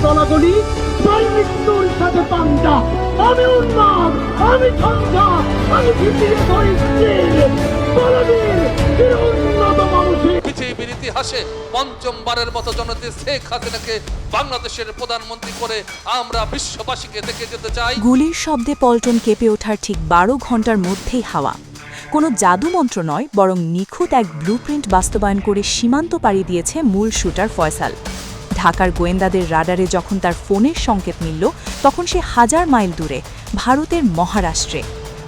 গলাগলি, প্রায় মৃত্যুর সাথে পান্ডা। আমি উন্মাদ, আমি ঝঞ্ঝা, আমি পৃথিবীর ধরিত্রীর বলবীর উন্নত মানুষের। পৃথিবীর ইতিহাসে পঞ্চমবারের মতো জননেত্রী শেখ হাসিনাকে বাংলাদেশের প্রধানমন্ত্রী করে আমরা বিশ্ববাসীকে দেখে যেতে চাই। গুলির শব্দে পল্টন কেঁপে ওঠার ঠিক 12 ঘন্টার মধ্যেই হাওয়া। কোনো জাদুমন্ত্র নয়, বরং নিখুঁত এক ব্লুপ্রিন্ট বাস্তবায়ন করে সীমান্ত পাড়ি দিয়েছে মূল শুটার ফয়সাল। ঢাকার গোয়েন্দাদের রাডারে যখন তার ফোনের সংকেত মিলল, তখন সে 1000 মাইল দূরে ভারতের মহারাষ্ট্রে।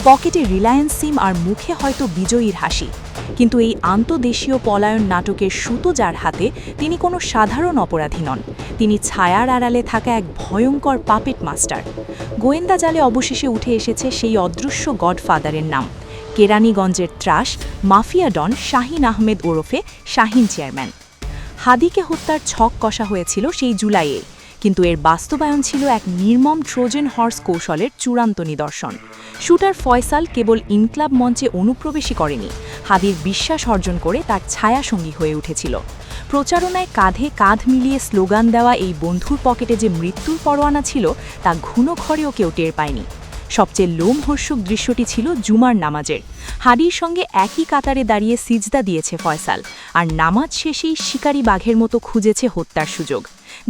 পকেটে রিলায়েন্স সিম আর মুখে হয়তো বিজয়ীর হাসি। কিন্তু এই আন্তদেশীয় পলায়ন নাটকের সুতো যার হাতে, তিনি কোনো সাধারণ অপরাধী নন। তিনি ছায়ার আড়ালে থাকা এক ভয়ঙ্কর পাপেট মাস্টার। গোয়েন্দা জালে অবশেষে উঠে এসেছে সেই অদৃশ্য গডফাদারের নাম, কেরানীগঞ্জের ত্রাস মাফিয়া ডন শাহিন আহমেদ ওরফে শাহিন চেয়ারম্যান। হাদিকে হত্যার ছক কষা হয়েছিল সেই জুলাইয়ে, কিন্তু এর বাস্তবায়ন ছিল এক নির্মম ট্রোজেন হর্স কৌশলের চূড়ান্ত নিদর্শন। শুটার ফয়সাল কেবল ইনক্লাব মঞ্চে অনুপ্রবেশই করেনি, হাদির বিশ্বাস অর্জন করে তার ছায়াসঙ্গী হয়ে উঠেছিল। প্রচারণায় কাঁধে কাঁধ মিলিয়ে স্লোগান দেওয়া এই বন্ধুর পকেটে যে মৃত্যুর পরোয়ানা ছিল, তা ঘুণোঘরেও কেউ টের পায়নি। সবচেয়ে লোমহর্ষক দৃশ্যটি ছিল জুমার নামাজের। হাদির সঙ্গে একই কাতারে দাঁড়িয়ে সিজদা দিয়েছে ফয়সাল, আর নামাজ শেষেই শিকারী বাঘের মতো খুঁজেছে হত্যার সুযোগ।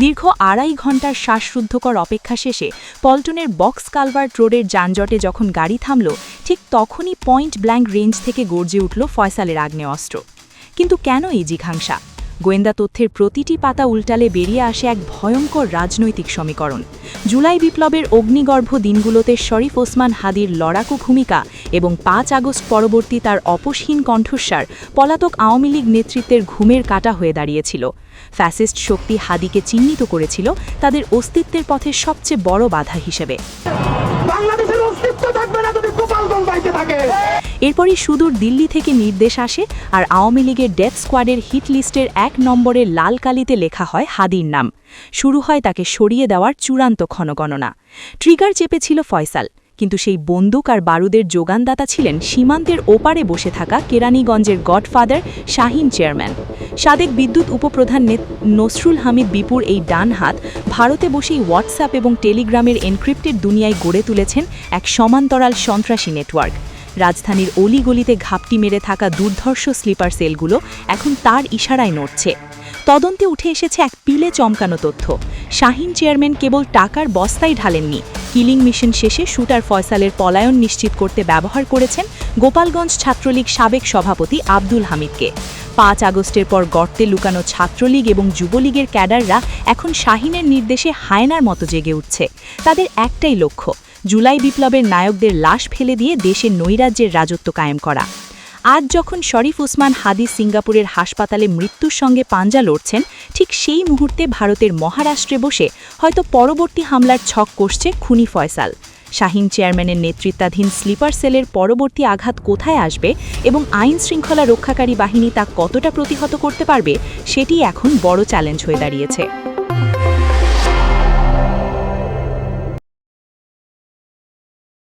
দীর্ঘ 2.5 ঘন্টার শ্বাসরুদ্ধকর অপেক্ষা শেষে পল্টনের বক্স কালভার্ট রোডের যানজটে যখন গাড়ি থামল, ঠিক তখনই পয়েন্ট ব্ল্যাঙ্ক রেঞ্জ থেকে গর্জে উঠল ফয়সালের আগ্নেয়াস্ত্র। কিন্তু কেন এই জিঘাংসা? গোয়েন্দা তথ্যের প্রতিটি পাতা উল্টালে বেরিয়ে আসে এক ভয়ঙ্কর রাজনৈতিক সমীকরণ। জুলাই বিপ্লবের অগ্নিগর্ভ দিনগুলোতে শরীফ ওসমান হাদির লড়াকু ভূমিকা এবং 5 আগস্ট পরবর্তী তার অপসহীন কণ্ঠস্বার পলাতক আওয়ামী লীগ নেতৃত্বের ঘুমের কাঁটা হয়ে দাঁড়িয়েছিল। ফ্যাসিস্ট শক্তি হাদিকে চিহ্নিত করেছিল তাদের অস্তিত্বের পথে সবচেয়ে বড় বাধা হিসেবে। বাংলাদেশের অস্তিত্ব থাকবে না যদি গোপালগঞ্জ বাইতে থাকে। এরপরই সুদূর দিল্লি থেকে নির্দেশ আসে, আর আওয়ামী লীগের ডেথ স্কোয়াডের হিট লিস্টের 1 নম্বরের লাল কালিতে লেখা হয় হাদির নাম। শুরু হয় তাকে সরিয়ে দেওয়ার চূড়ান্ত ক্ষণগণনা। ট্রিগার চেপেছিল ফয়সাল, কিন্তু সেই বন্দুক আর বারুদের যোগানদাতা ছিলেন সীমান্তের ওপারে বসে থাকা কেরানীগঞ্জের গডফাদার শাহিন চেয়ারম্যান। সাবেক বিদ্যুৎ উপপ্রধান নসরুল হামিদ বিপুর এই ডান হাত ভারতে বসেই হোয়াটসঅ্যাপ এবং টেলিগ্রামের এনক্রিপ্টেড দুনিয়ায় গড়ে তুলেছেন এক সমান্তরাল সন্ত্রাসী নেটওয়ার্ক। রাজধানীর অলিগলিতে ঘাপটি মেরে থাকা দুর্ধর্ষ স্লিপার সেলগুলো এখন তার ইশারায় নড়ছে। তদন্তে উঠে এসেছে এক পিলে চমকানো তথ্য। শাহিন চেয়ারম্যান কেবল টাকার বস্তাই ঢালেননি, কিলিং মিশন শেষে শুটার ফয়সালের পলায়ন নিশ্চিত করতে ব্যবহার করেছেন গোপালগঞ্জ ছাত্রলীগ সাবেক সভাপতি আব্দুল হামিদকে। 5 আগস্টের পর গর্তে লুকানো ছাত্রলীগ এবং যুবলীগের ক্যাডাররা এখন শাহিনের নির্দেশে হায়নার মতো জেগে উঠছে। তাদের একটাই লক্ষ্য, জুলাই বিপ্লবের নায়কদের লাশ ফেলে দিয়ে দেশের নৈরাজ্যের রাজত্ব কায়েম করা। আজ যখন শরীফ ওসমান হাদি সিঙ্গাপুরের হাসপাতালে মৃত্যুর সঙ্গে পাঞ্জা লড়ছেন, ঠিক সেই মুহূর্তে ভারতের মহারাষ্ট্রে বসে হয়তো পরবর্তী হামলার ছক কষছে খুনি ফয়সাল। শাহিন চেয়ারম্যানের নেতৃত্বাধীন স্লিপার সেলের পরবর্তী আঘাত কোথায় আসবে এবং আইন শৃঙ্খলা রক্ষাকারী বাহিনী তা কতটা প্রতিহত করতে পারবে, সেটি এখন বড় চ্যালেঞ্জ হয়ে দাঁড়িয়েছে।